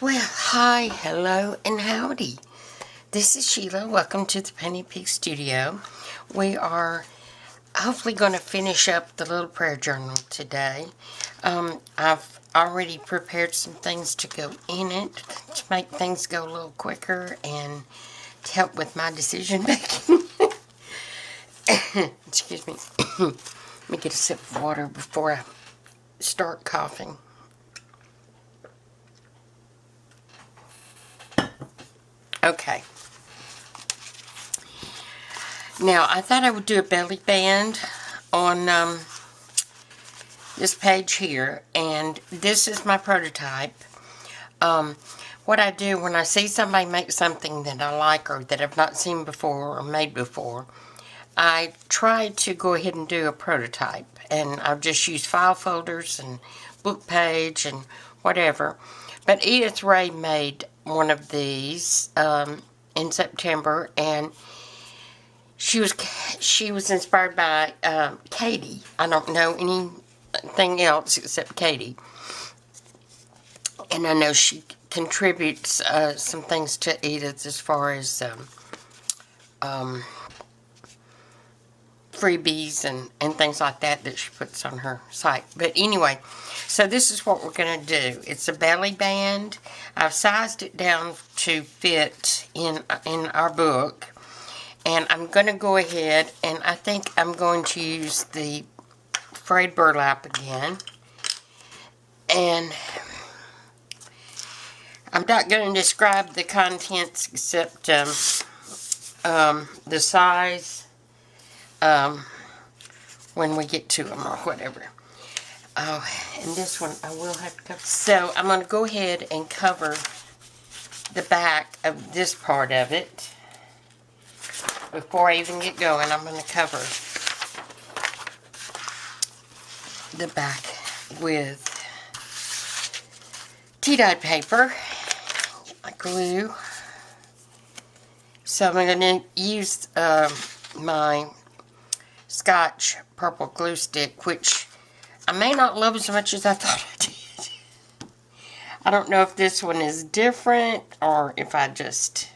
Well, hi, hello, and howdy. This is Sheila. Welcome to the Penny Pig Studio. We are hopefully going to finish up the little prayer journal today. I've already prepared some things to go in it to make things go a little quicker and to help with my decision making. Excuse me. Let me get a sip of water before I start coughing. Okay. Now, I thought I would do a belly band on this page here, and this is my prototype. What I do when I see somebody make something that I like or that I've not seen before or made before, I try to go ahead and do a prototype, and I've just used file folders and book page and whatever. But Edith Ray made one of these in September, and she was inspired by Katie. I don't know anything else except Katie, and I know she contributes some things to Edith as far as freebies and things like that she puts on her site. But anyway, so this is what we're going to do. It's a belly band. I've sized it down to fit in our book. And I'm going to go ahead and I think I'm going to use the frayed burlap again. And I'm not going to describe the contents except the size when we get to them or whatever. Oh, and this one I will have to cover. So I'm going to go ahead and cover the back of this part of it. Before I even get going, I'm going to cover the back with tea-dyed paper, glue. So I'm going to use my Scotch purple glue stick, which I may not love as much as I thought I did. I don't know if this one is different or if I just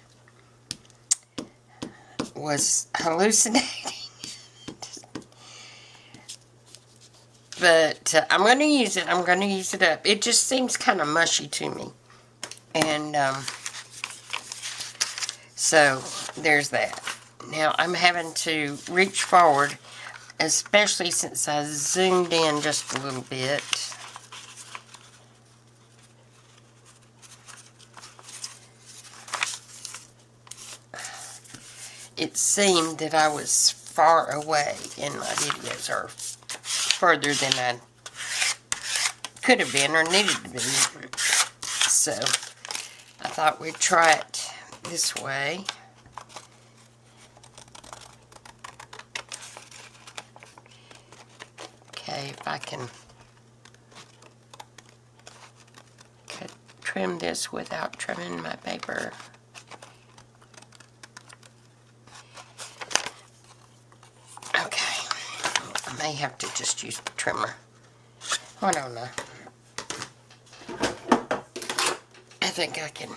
was hallucinating. But I'm going to use it. I'm going to use it up. It just seems kind of mushy to me. And so there's that. Now I'm having to reach forward, especially since I zoomed in just a little bit. It seemed that I was far away in my videos, or further than I could have been or needed to be. So I thought we'd try it this way. Okay, if I can trim this without trimming my paper. I may have to just use the trimmer. I don't know. I think I can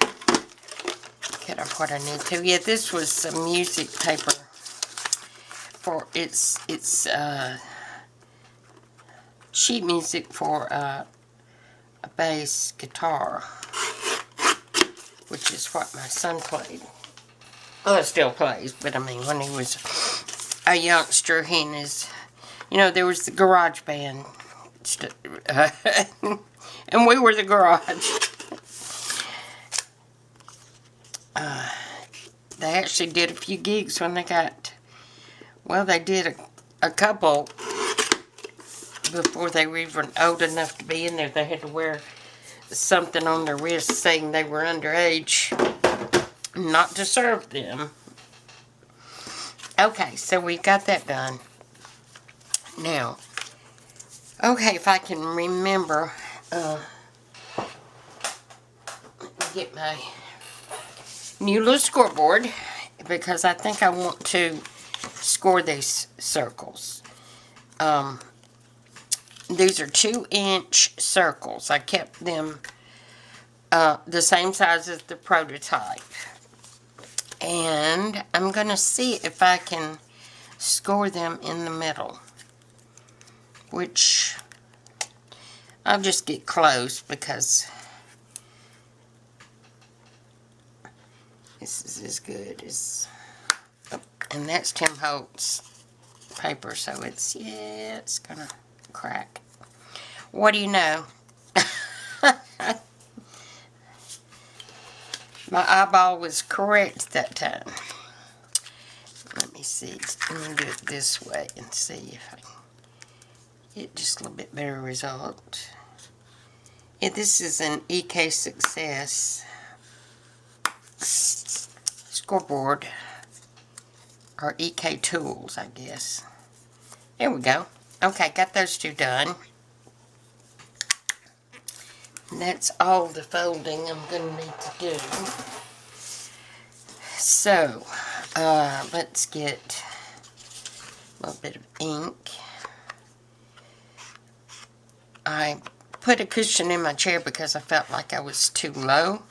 cut off what I need to. Yeah, this was some music paper for it's sheet music for a bass guitar, which is what my son played. Well, it still plays, but I mean, when he was a youngster, he and his, there was the garage band, and we were the garage. They actually did a few gigs when they got, well, they did a couple before they were even old enough to be in there. They had to wear something on their wrist saying they were underage, not to serve them. Okay, so we got that done. Now, okay, if I can remember, let me get my new little scoreboard, because I think I want to score these circles. These are 2-inch circles. I kept them the same size as the prototype. And I'm going to see if I can score them in the middle, which I'll just get close because this is as good as, oh, and that's Tim Holtz paper, so it's, yeah, it's going to crack. What do you know? My eyeball was correct that time. Let me see. Let me do it this way and see if I can get just a little bit better result. Yeah, this is an EK Success scoreboard, or EK Tools, I guess. There we go. Okay, got those two done. And that's all the folding I'm going to need to do. So, let's get a little bit of ink. I put a cushion in my chair because I felt like I was too low.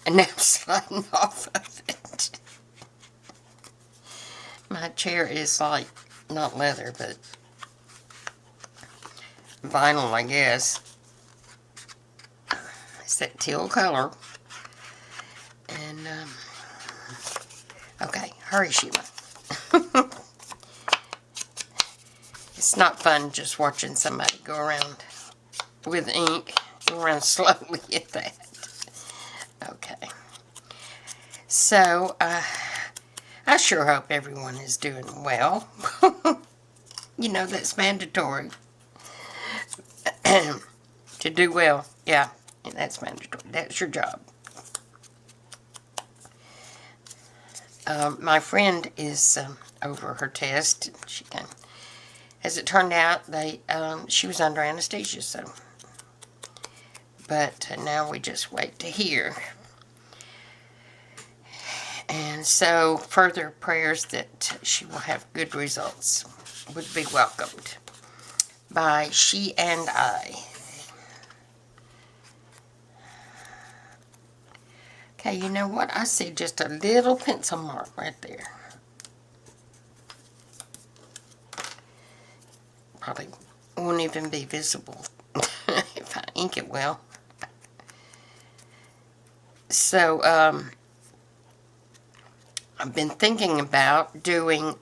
And now I'm sliding off of it. My chair is like, not leather, but vinyl, I guess. It's that teal color. And, okay, hurry, Sheila. It's not fun just watching somebody go around with ink. Go around slowly at that. Okay. So, I sure hope everyone is doing well. You know, that's mandatory. To do well. Yeah, that's mandatory. That's your job. My friend is over her test. She can, as it turned out, she was under anesthesia, so. But now we just wait to hear. And so further prayers that she will have good results would be welcomed by she and I. Okay, you know what? I see just a little pencil mark right there. Probably won't even be visible if I ink it well. So, I've been thinking about doing,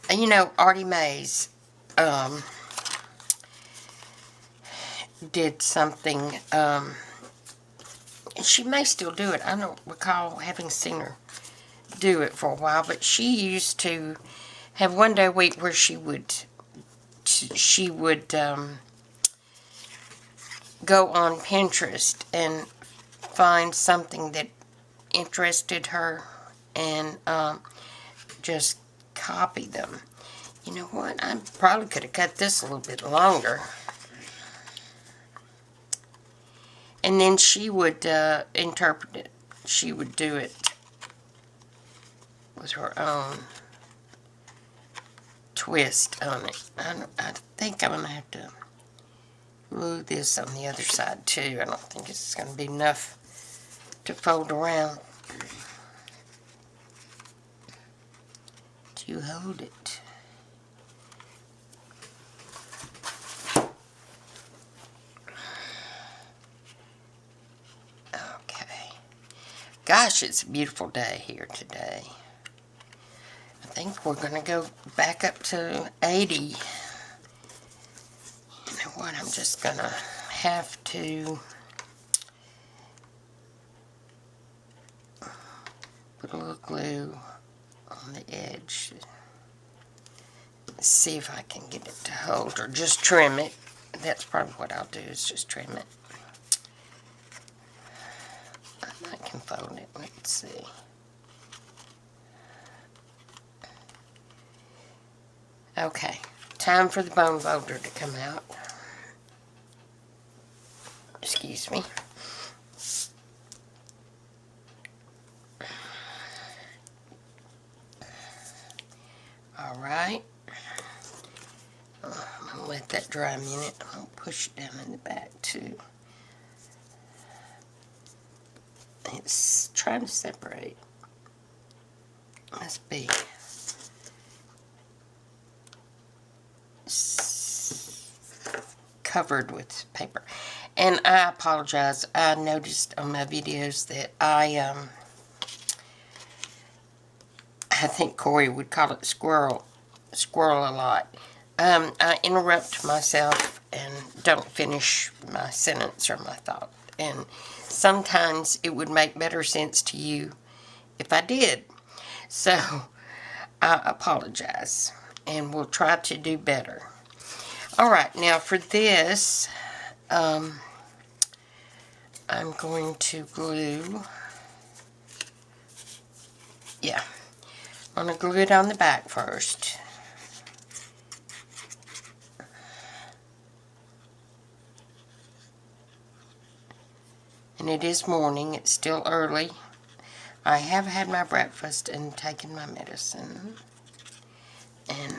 you know, Artie Mays did something, and she may still do it. I don't recall having seen her do it for a while, but she used to have one day a week where she would go on Pinterest and find something that interested her and just copy them. You know what? I probably could have cut this a little bit longer. And then she would interpret it. She would do it with her own twist on it. I think I'm going to have to glue this on the other side too. I don't think it's going to be enough to fold around to hold it. Okay. Gosh, it's a beautiful day here today. I think we're going to go back up to 80. You know what? I'm just going to have to put a little glue on the edge. See if I can get it to hold, or just trim it. That's probably what I'll do, is just trim it. I can fold it. Let's see. Okay, time for the bone folder to come out. Excuse me. All right. I'm going to let that dry a minute. I'm going to push it down in the back too. It's trying to separate. Must be covered with paper. And I apologize. I noticed on my videos that I think Corey would call it squirrel a lot. I interrupt myself and don't finish my sentence or my thought. And sometimes it would make better sense to you if I did. So, I apologize. And we'll try to do better. Alright, now for this, I'm going to glue, I'm going to glue it on the back first. And it is morning, it's still early. I have had my breakfast and taken my medicine. And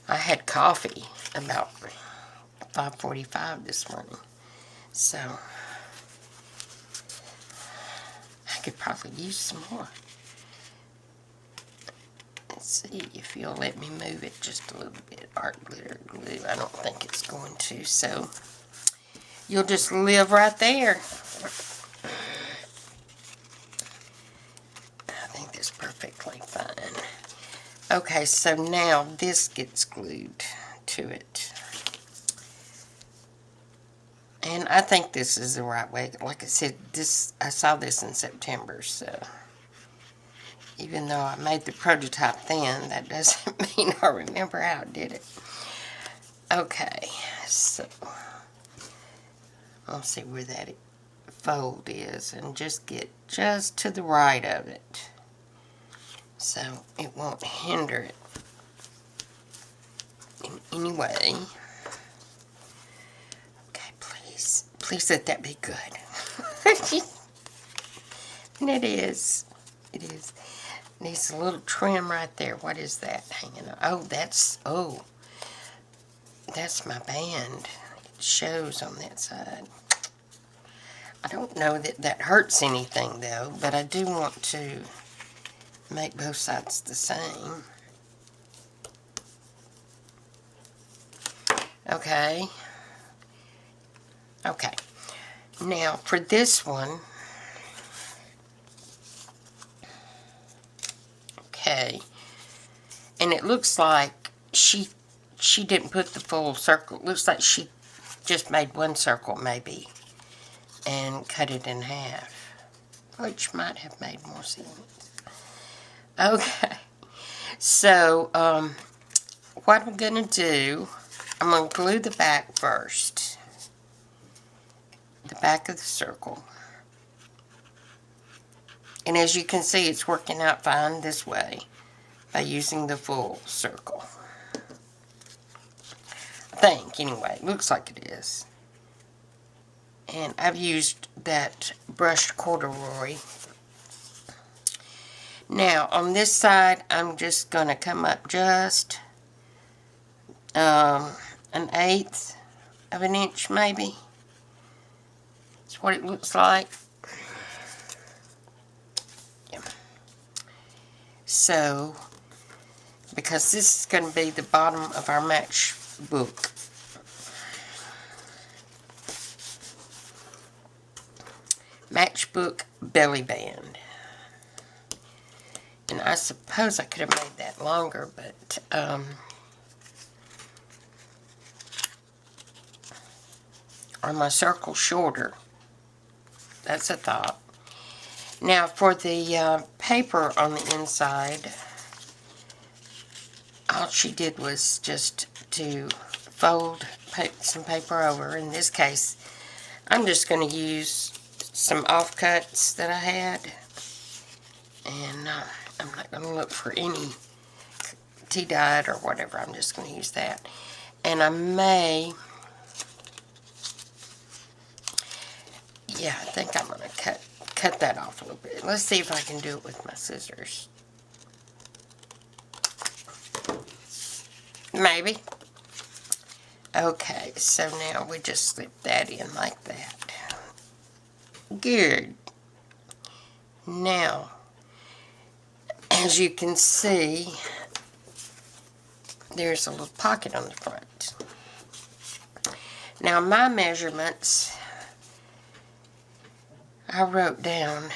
I had coffee about 5:45 this morning. So, I could probably use some more. Let's see if you'll let me move it just a little bit. Art glitter glue. I don't think it's going to, so you'll just live right there. I think that's perfectly fine. Okay, so now this gets glued to it. And I think this is the right way. Like I said, I saw this in September, so even though I made the prototype then, that doesn't mean I remember how I did it. Okay, so I'll see where that fold is and just get just to the right of it, so it won't hinder it in any way. Okay, please let that be good. And it is. Needs a little trim right there. What is that hanging on? Oh, that's my band. It shows on that side. I don't know that that hurts anything though, but I do want to make both sides the same. Okay. Okay. Now for this one, okay, and it looks like she didn't put the full circle. It looks like she just made one circle maybe and cut it in half, which might have made more sense. Okay, so what I'm going to do, I'm going to glue the back first, the back of the circle. And as you can see, it's working out fine this way by using the full circle. I think, anyway. It looks like it is. And I've used that brushed corduroy. Now, on this side, I'm just going to come up just an 1/8 of an inch, maybe. That's what it looks like. So, because this is going to be the bottom of our matchbook. Matchbook belly band. And I suppose I could have made that longer, but or my circle shorter. That's a thought. Now for the paper on the inside, all she did was just to fold some paper over. In this case, I'm just going to use some offcuts that I had, and I'm not going to look for any tea-dyed or whatever. I'm just going to use that. And I may, I think I'm going to cut that off a little bit. Let's see if I can do it with my scissors. Maybe. Okay, so now we just slip that in like that. Good. Now, as you can see, there's a little pocket on the front. Now, my measurements, I wrote down,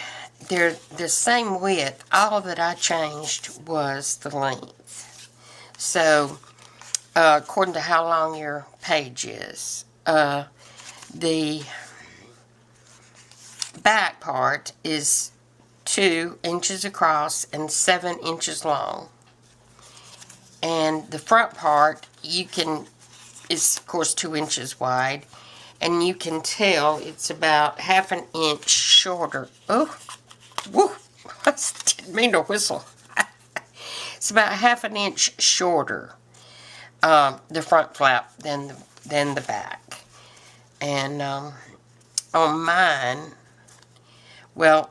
they're the same width. All that I changed was the length. So, according to how long your page is, the back part is 2 inches across and 7 inches long. And the front part, is of course 2 inches wide. And you can tell it's about half an inch shorter. Oh, woo! I didn't mean to whistle. It's about half an inch shorter, the front flap than the back. And on mine, well,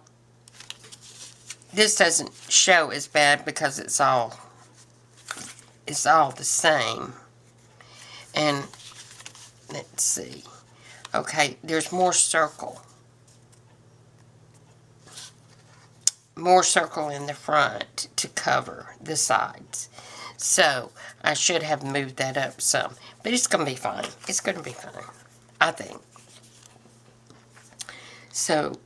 this doesn't show as bad because it's all the same. And let's see. Okay, there's more circle. More circle in the front to cover the sides. So, I should have moved that up some. But it's going to be fine. It's going to be fine, I think. So,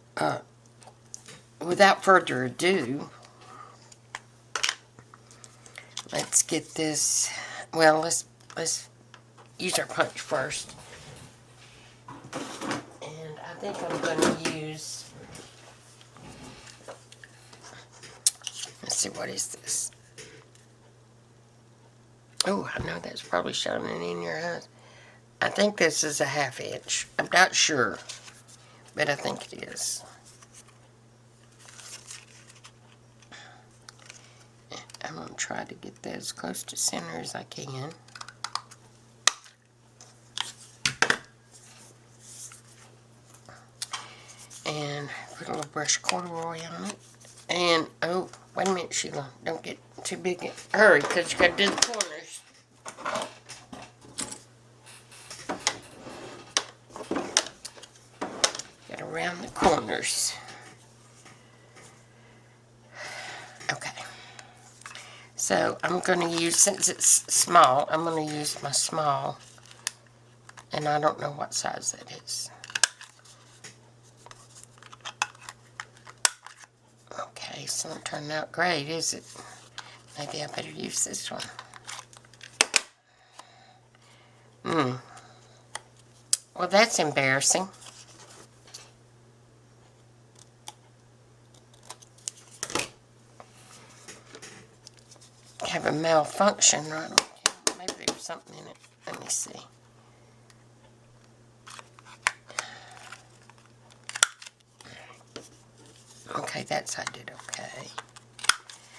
without further ado, let's get this. Well, let's use our punch first. And I think I'm going to use, let's see, what is this? Oh, I know that's probably shining in your eyes. I think this is a 1/2 inch. I'm not sure, but I think it is. I'm going to try to get that as close to center as I can. And put a little brush corduroy on it. And, oh, wait a minute, Sheila. Don't get too big. Hurry, because you got to do the corners. Got to round the corners. Okay. So, I'm going to use, since it's small, I'm going to use my small. And I don't know what size that is. Okay, it's not turning out great, is it? Maybe I better use this one. Well, that's embarrassing. Have a malfunction right on here. Maybe there's something in it. Let me see. Okay, I did okay.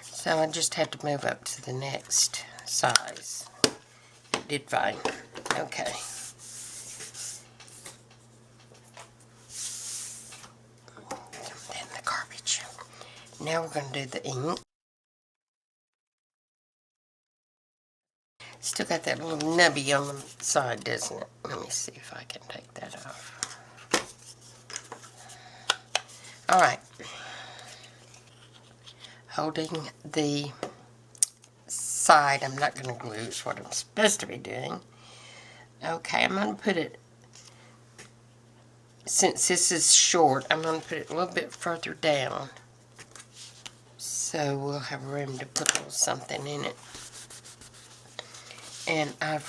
So I just had to move up to the next size. It did fine. Okay. And the garbage. Now we're going to do the ink. Still got that little nubby on the side, doesn't it? Let me see if I can take that off. Alright. Holding the side, I'm not going to glue, it's what I'm supposed to be doing. Okay, I'm going to put it, since this is short, I'm going to put it a little bit further down. So we'll have room to put a little something in it. And that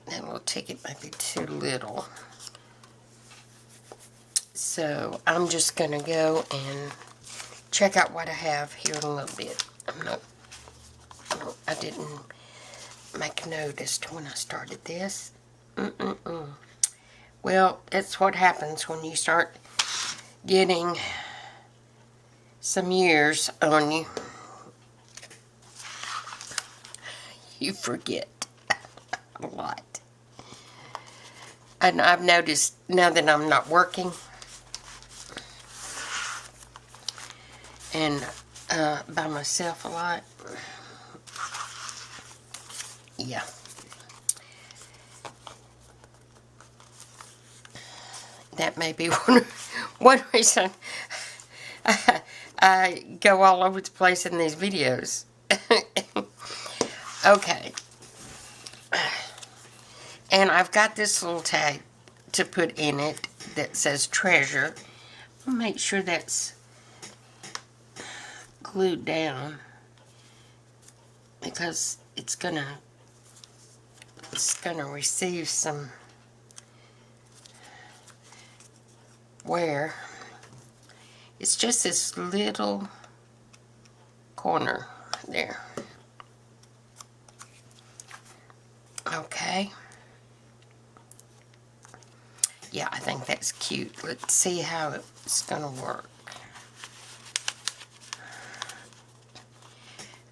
little ticket might be too little. So I'm just going to go and check out what I have here in a little bit. I didn't make a note as to when I started this. Well, that's what happens when you start getting some years on you. You forget a lot. And I've noticed now that I'm not working and by myself a lot. Yeah. that may be one reason I go all over the place in these videos. Okay. And I've got this little tag to put in it that says treasure. I'll make sure that's glued down because it's gonna receive some wear. It's just this little corner there. Okay. Yeah, I think that's cute. Let's see how it's gonna work.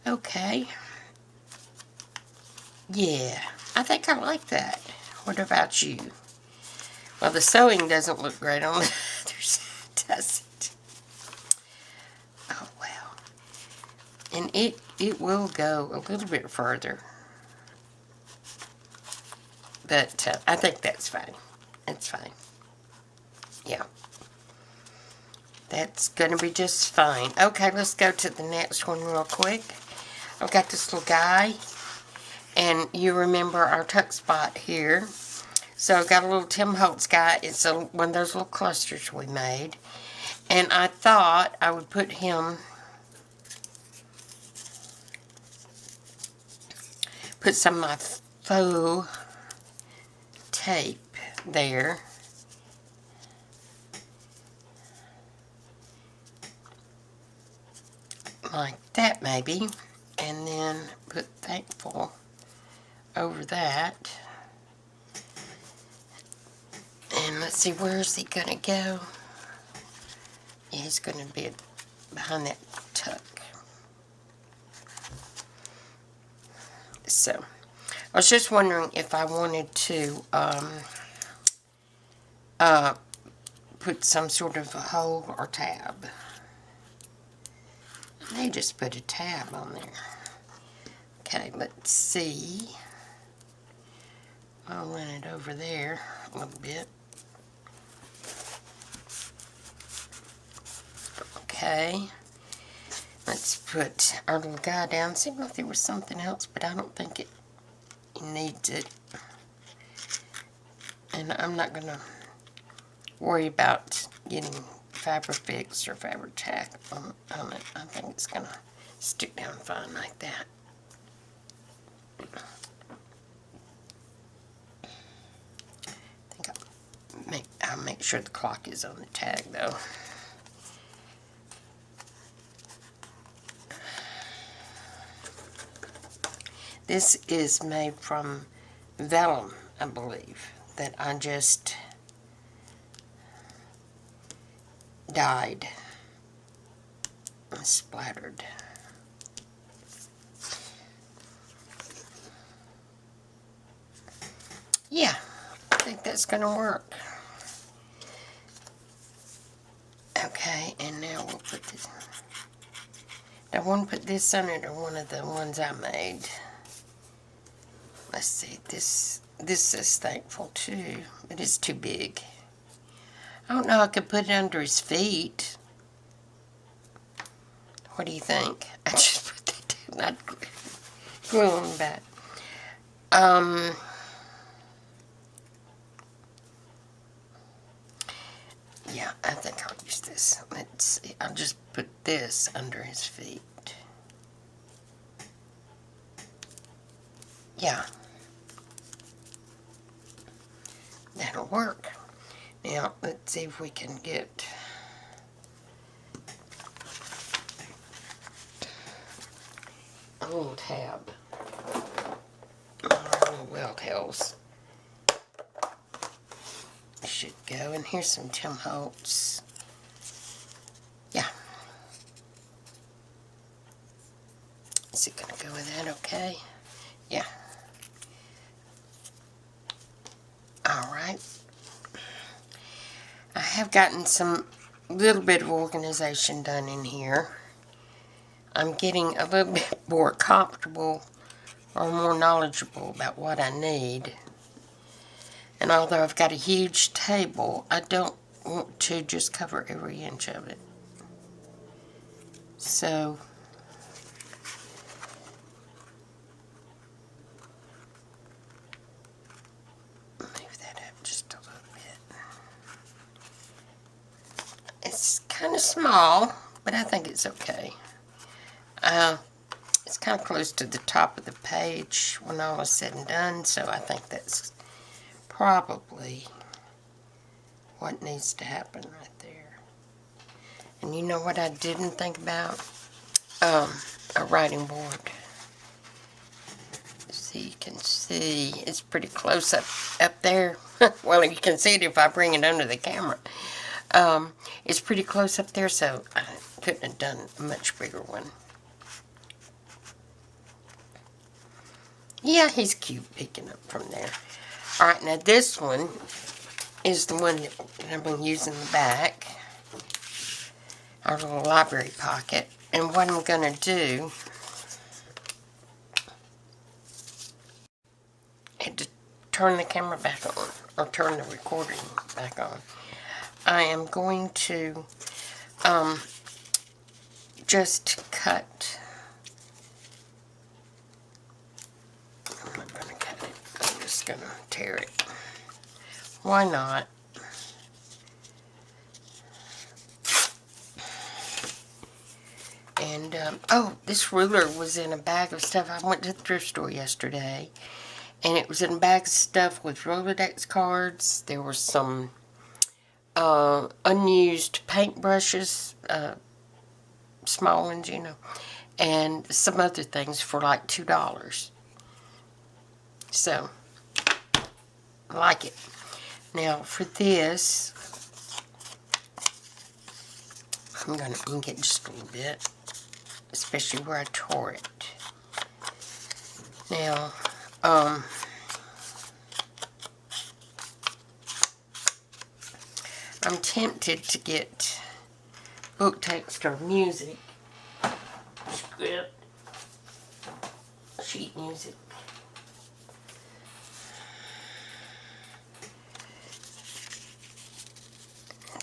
Okay. Yeah, I think I like that. What about you? Well, the sewing doesn't look great on the others, does it? Oh, well. And it will go a little bit further. But I think that's fine. It's fine. Yeah. That's going to be just fine. Okay, let's go to the next one real quick. I've got this little guy. And you remember our tuck spot here. So I've got a little Tim Holtz guy. It's one of those little clusters we made. And I thought I would put him, put some of my faux tape there. Like that maybe. And then put thankful over that. And let's see, where is he going to go? Yeah, he's going to be behind that tuck. So, I was just wondering if I wanted to put some sort of a hole or tab. They just put a tab on there. Okay, let's see. I'll run it over there a little bit. Okay. Let's put our little guy down. Seemed like there was something else, but I don't think it needs it. And I'm not going to worry about getting Fabrifix or Fabri-Tac on it. I think it's going to stick down fine like that. I think I'll make sure the clock is on the tag though. This is made from vellum, I believe, that I just dyed and splattered. Yeah, I think that's going to work. Okay, and now we'll put this. I want to put this on it or one of the ones I made. Let's see, this is thankful too, but it's too big. I don't know, I could put it under his feet. What do you think? I just put that down, not glue on back. Yeah, I think I'll use this. Let's see, I'll just put this under his feet. Yeah. That'll work. Now, let's see if we can get a little tab. Well, tells. Should go. And here's some Tim Holtz. Yeah. Is it going to go with that okay? Yeah. Alright. I have gotten some little bit of organization done in here. I'm getting a little bit more comfortable or more knowledgeable about what I need. And although I've got a huge table, I don't want to just cover every inch of it. So move that up just a little bit. It's kind of small, but I think it's okay. It's kind of close to the top of the page when all is said and done, so I think that's probably what needs to happen right there. And you know what I didn't think about? A writing board. So you can see it's pretty close up there. Well, you can see it if I bring it under the camera. It's pretty close up there, so I couldn't have done a much bigger one. Yeah, he's cute peeking up from there. Alright, now this one is the one that I'm going to use in the back. Our little library pocket. And what I'm going to do, I had to turn the camera back on, or turn the recording back on. I am going to just cut. I'm not going to cut it. I'm just going to tear it. Why not? And, oh, this ruler was in a bag of stuff. I went to the thrift store yesterday, and it was in a bag of stuff with Rolodex cards. There were some unused paintbrushes, small ones, you know, and some other things for like $2. So, I like it. Now, for this, I'm going to ink it just a little bit, especially where I tore it. Now, I'm tempted to get book text or music, script, sheet music.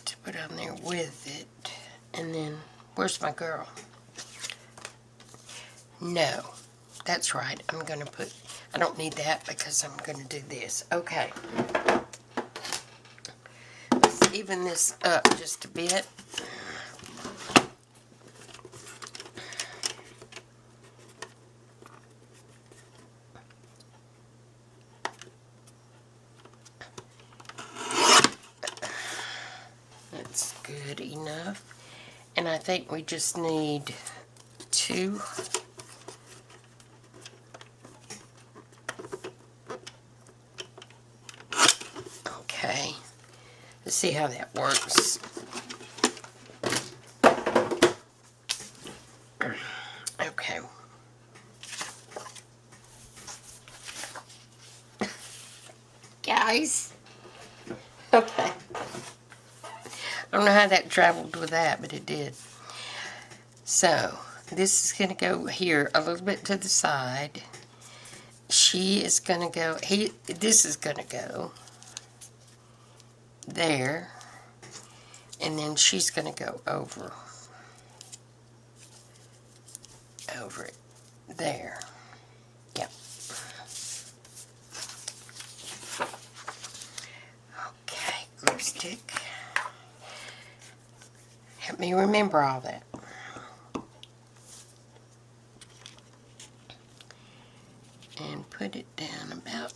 To put on there with it. And then, where's my girl? No, that's right. I'm going to put, I don't need that because I'm going to do this. Okay. Let's even this up just a bit. That's good enough. And I think we just need 2. Okay. Let's see how that works. Okay. Guys. Okay. I don't know how that traveled with that, but it did. So, this is going to go here a little bit to the side. She is going to go, this is going to go there. And then she's going to go over it there. Yep. Okay, glue stick. Help me remember all that. And put it down about,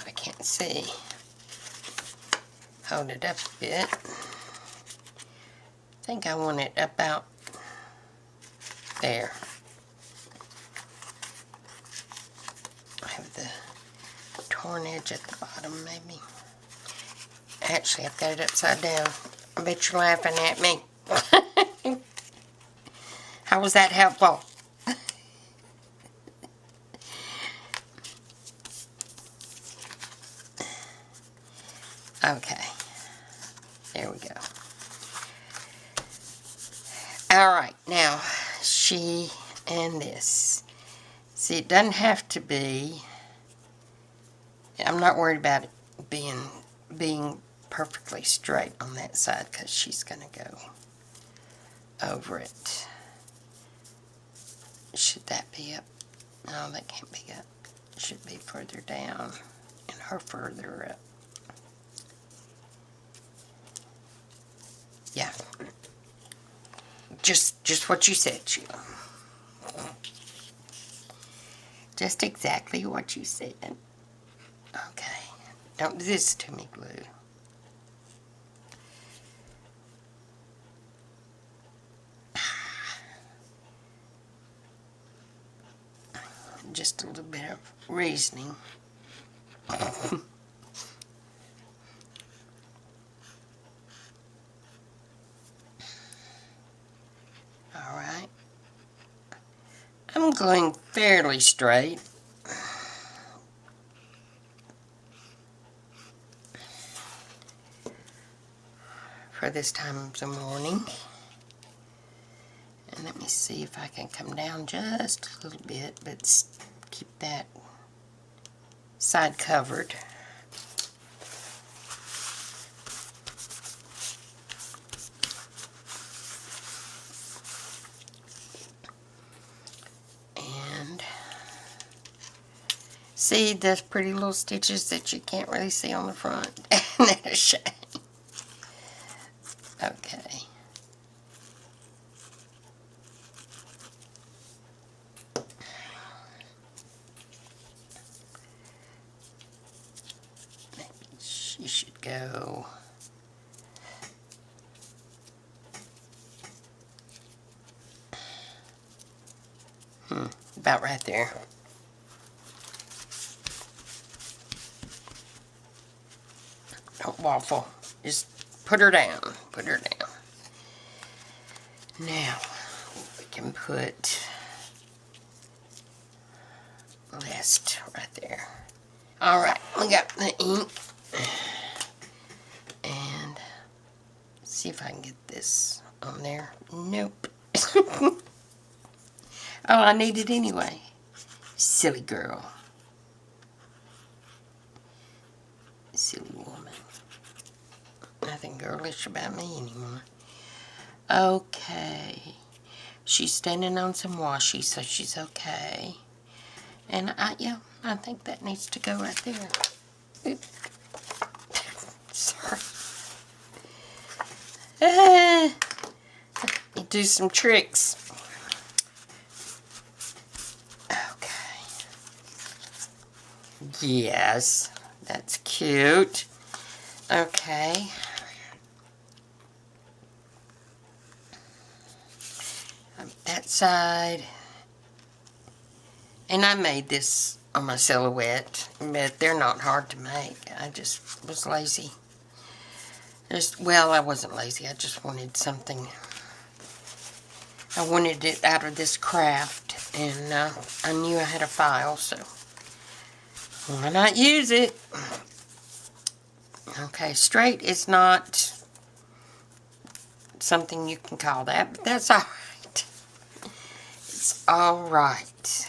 I can't see. Hold it up a bit. I think I want it about there. I have the torn edge at the bottom, maybe. Actually, I've got it upside down. I bet you're laughing at me. How was that helpful? Okay. There we go. Alright, now, she and this. See, it doesn't have to be I'm not worried about it being perfectly straight on that side because she's going to go over it. Should that be up? No, that can't be up. It should be further down and her further up. Yeah. Just what you said, Sheila. Just exactly what you said. Okay. Don't do this to me, glue. Just a little bit of reasoning. Alright. I'm going fairly straight. For this time of the morning. And let me see if I can come down just a little bit, but keep that side covered. And see those pretty little stitches that you can't really see on the front? Isn't that a shame? Okay. You should go about right there. Don't waffle. Just put her down. Put her down. Now we can put list right there. Alright, we got the ink. And see if I can get this on there. Nope. Oh, I need it anyway. Silly girl. Silly woman. Nothing girlish about me anymore. Okay. She's standing on some washi, so she's okay. And I think that needs to go right there. Oops. Sorry. You do some tricks. Okay. Yes, that's cute. Okay. That side. And I made this on my silhouette, but they're not hard to make. I just was lazy. Well, I wasn't lazy. I just wanted something. I wanted it out of this craft, and I knew I had a file, so why not use it? Okay, straight is not something you can call that, but that's all right. It's all right.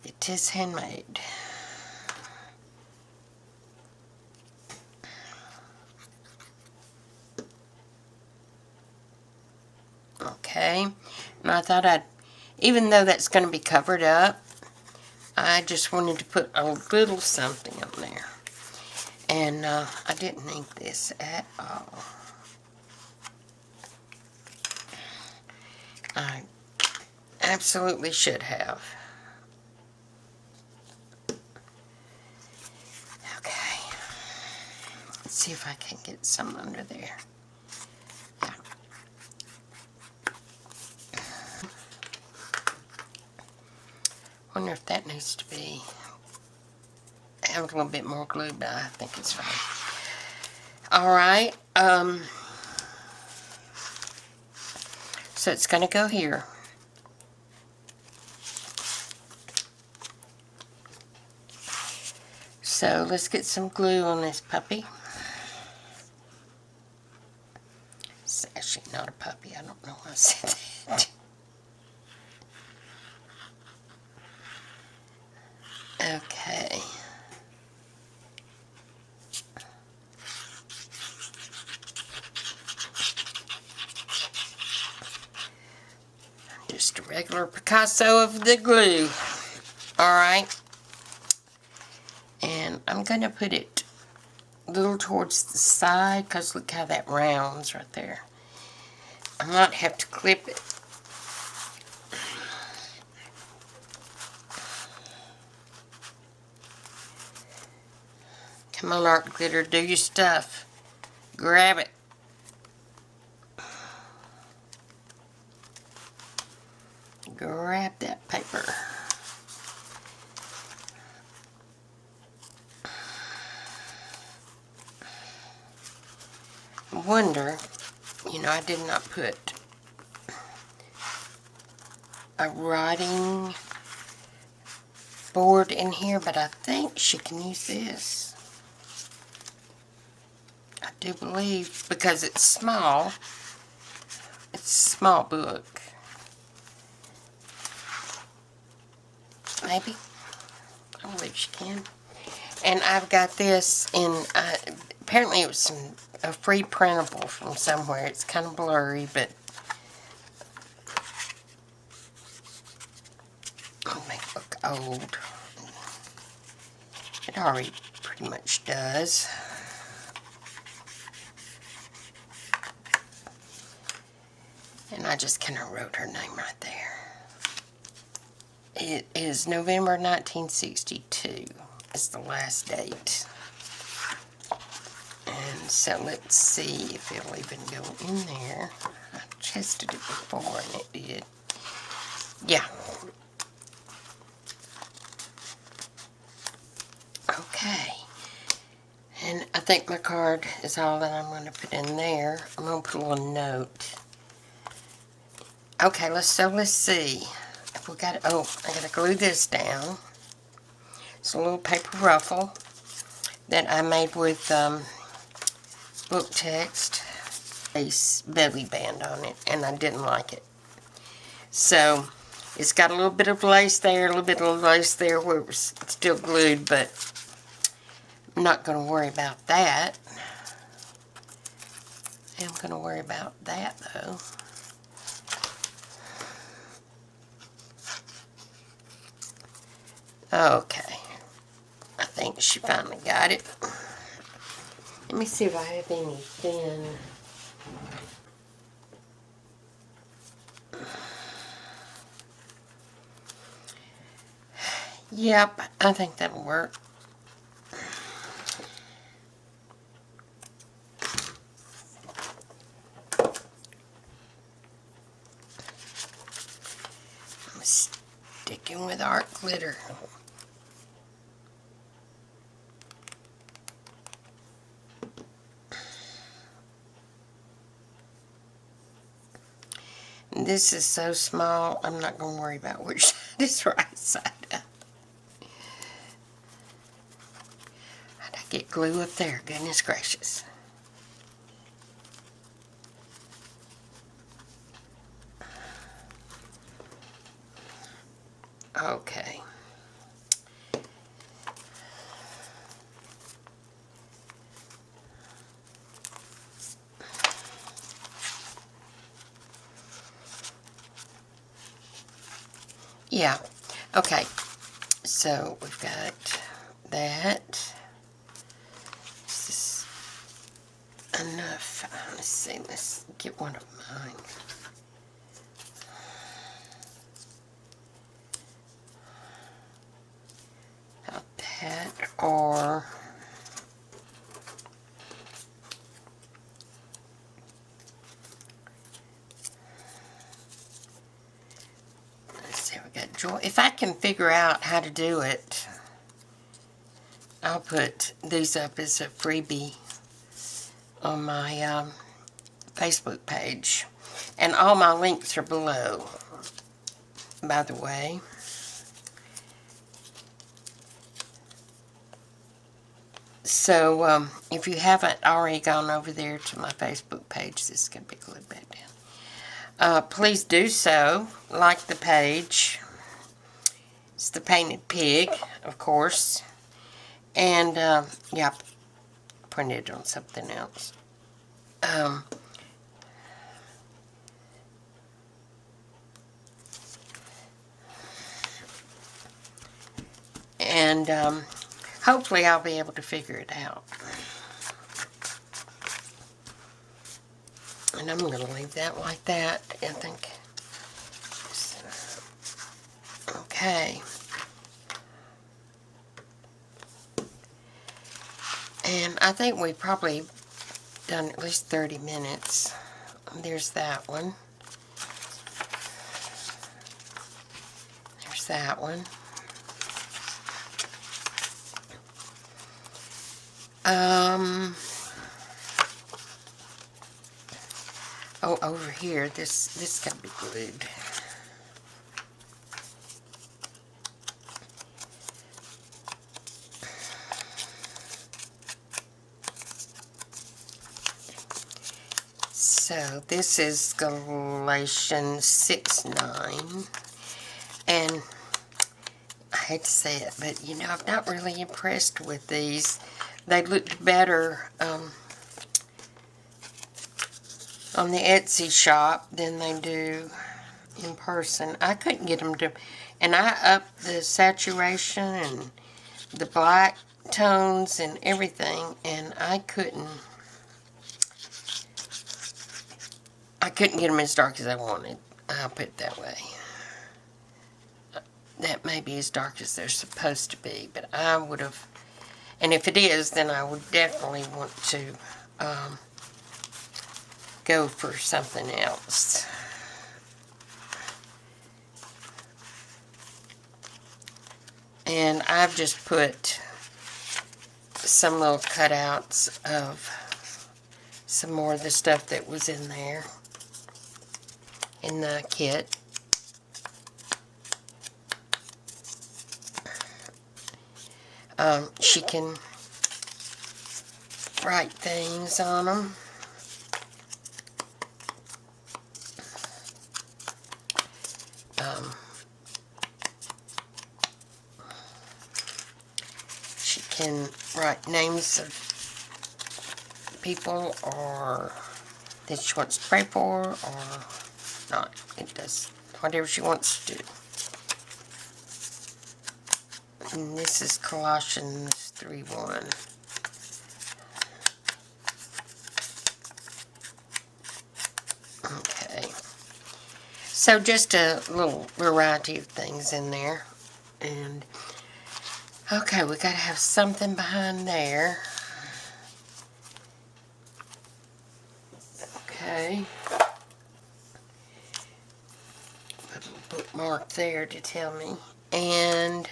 It is handmade. Okay, and I thought even though that's going to be covered up, I just wanted to put a little something on there. And I didn't ink this at all. I absolutely should have. Okay. Let's see if I can get some under there. Yeah. Wonder if that needs to be. I have a little bit more glue, but I think it's fine. Alright, so it's going to go here. So let's get some glue on this puppy. It's actually not a puppy. I don't know why I said that. Okay. Just a regular Picasso of the glue. Alright. And I'm going to put it a little towards the side because look how that rounds right there. I might have to clip it. Come on, art glitter, do your stuff. Grab it. Grab that paper. I wonder, I did not put a writing board in here, but I think she can use this. I do believe, because it's small. It's a small book. Maybe. I believe she can. And I've got this in, apparently it was a free printable from somewhere. It's kind of blurry, but it'll make it look old. It already pretty much does. And I just kind of wrote her name right there. It is November 1962 is the last date. And so let's see if it'll even go in there. I tested it before and it did. Yeah. Okay. And I think my card is all that I'm going to put in there. I'm going to put a little note. Okay, let's see. If we got, oh, I got to glue this down. It's a little paper ruffle that I made with book text. A belly band on it, and I didn't like it. So, it's got a little bit of lace there, a little bit of lace there where it was still glued, but I'm not going to worry about that. I'm going to worry about that, though. Okay. I think she finally got it. Let me see if I have any thin. Yep, I think that'll work. I'm sticking with art glitter. This is so small, I'm not going to worry about which side is right side up. How'd I get glue up there? Goodness gracious. Okay. Yeah, okay, so we've got that. Is this enough? Let's see, let's get one of mine. About that, or if I can figure out how to do it, I'll put these up as a freebie on my Facebook page. And all my links are below, by the way. So, if you haven't already gone over there to my Facebook page, this is going to be glued back down. Please do so. Like the page. It's the painted pig, of course. And, yeah, I printed on something else. And hopefully I'll be able to figure it out. And I'm going to leave that like that, I think. Okay. And I think we've probably done at least 30 minutes. There's that one. There's that one. Oh, over here, this got to be glued. So this is Galatians 6:9, and I hate to say it, but you know, I'm not really impressed with these. They looked better on the Etsy shop than they do in person. I couldn't get them to, and I upped the saturation and the black tones and everything, and I couldn't get them as dark as I wanted. I'll put it that way. That may be as dark as they're supposed to be, but I would have, and if it is, then I would definitely want to go for something else. And I've just put some little cutouts of some more of the stuff that was in there in the kit. She can write things on them. She can write names of people or that she wants to pray for or not. It does whatever she wants to do. And this is Colossians 3:1. Okay. So just a little variety of things in there. And okay, we gotta have something behind there. Okay. Put a little bookmark there to tell me. And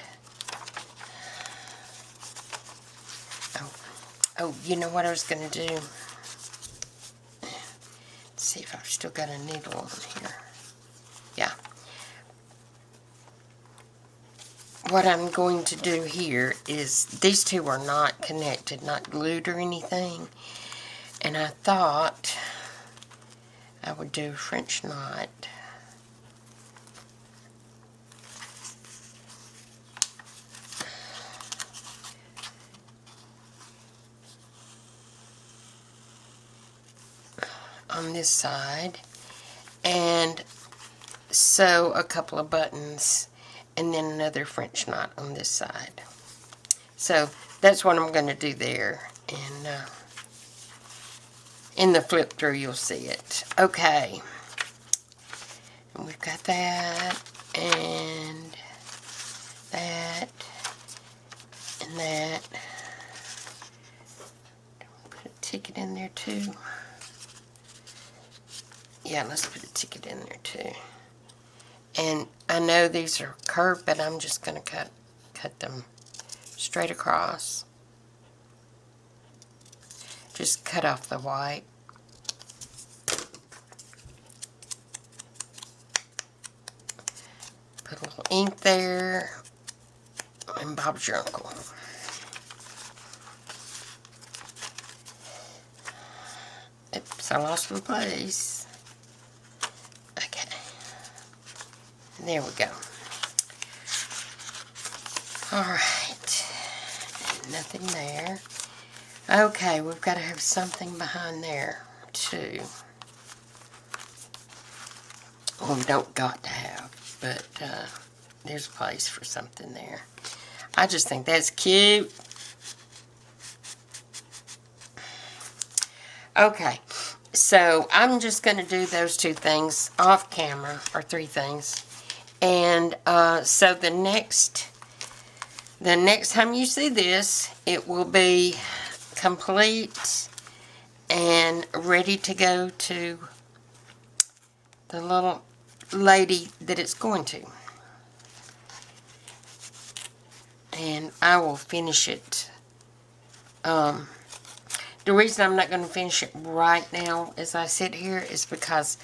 oh, you know what I was going to do? Let's see if I've still got a needle on here. Yeah. What I'm going to do here is, these two are not connected, not glued or anything. And I thought I would do a French knot. On this side, and sew a couple of buttons, and then another French knot on this side. So that's what I'm going to do there, and in the flip through you'll see it. Okay, and we've got that, and that, and that. Put a ticket in there too. Yeah, let's put a ticket in there too. And I know these are curved, but I'm just going to cut them straight across. Just cut off the white. Put a little ink there. And Bob's your uncle. Oops, I lost my place. Okay. There we go. Alright. Nothing there. Okay, we've got to have something behind there, too. Well, we don't got to have, but there's a place for something there. I just think that's cute. Okay, so I'm just going to do those 2 things off camera, or 3 things. And so the next time you see this, it will be complete and ready to go to the little lady that it's going to. And I will finish it. The reason I'm not going to finish it right now as I sit here is because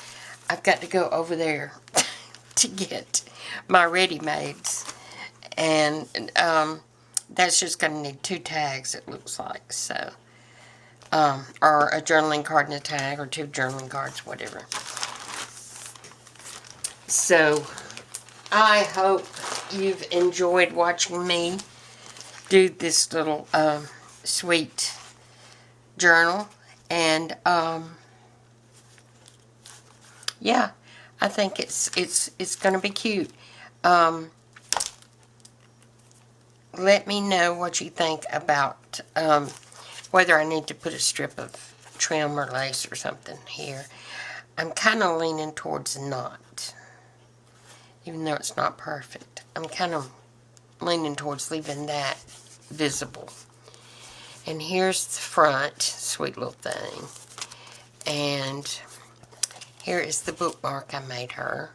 I've got to go over there to get my ready-mades. And that's just going to need 2 tags, it looks like. So, or a journaling card and a tag, or 2 journaling cards, whatever. So, I hope you've enjoyed watching me do this little sweet journal. And yeah, I think it's going to be cute. Let me know what you think about whether I need to put a strip of trim or lace or something here. I'm kind of leaning towards not, even though it's not perfect. I'm kind of leaning towards leaving that visible. And here's the front, sweet little thing. And here is the bookmark I made her.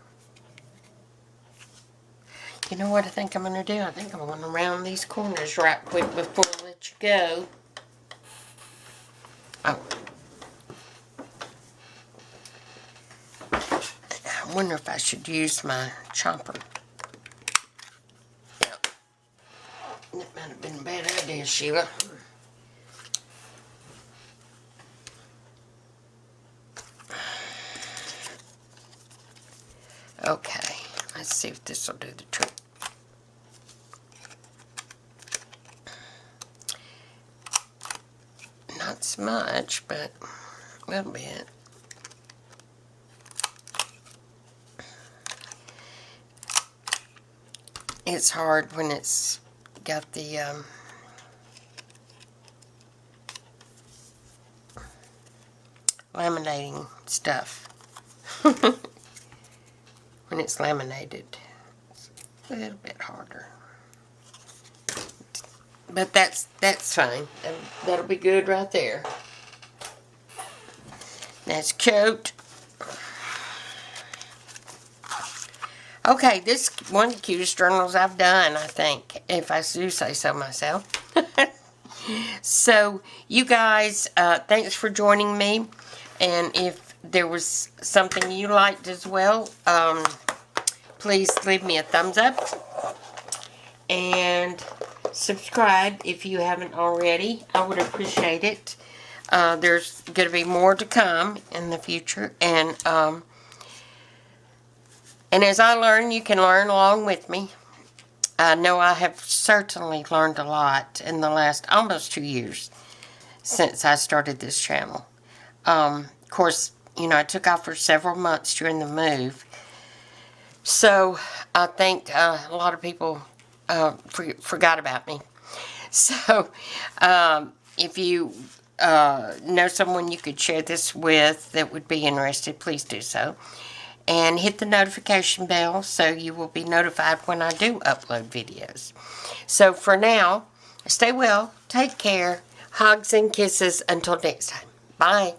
You know what I think I'm going to do? I think I'm going to round these corners right quick before I let you go. Oh. I wonder if I should use my chomper. Yep. That might have been a bad idea, Sheila. Okay, let's see if this will do the trick. Not so much, but a little bit. It's hard when it's got the laminating stuff. When it's laminated, it's a little bit harder. But that's fine. That'll be good right there. That's cute. Okay, this one of the cutest journals I've done, I think, if I do say so myself. So, you guys, thanks for joining me. And if there was something you liked as well, please leave me a thumbs up. And subscribe if you haven't already. I would appreciate it. There's going to be more to come in the future. And as I learn, you can learn along with me. I know I have certainly learned a lot in the last almost 2 years since I started this channel. Of course, you know, I took off for several months during the move. So, I think a lot of people forgot about me. So, if you know someone you could share this with that would be interested, please do so. And hit the notification bell so you will be notified when I do upload videos. So for now, stay well, take care, hugs and kisses until next time. Bye.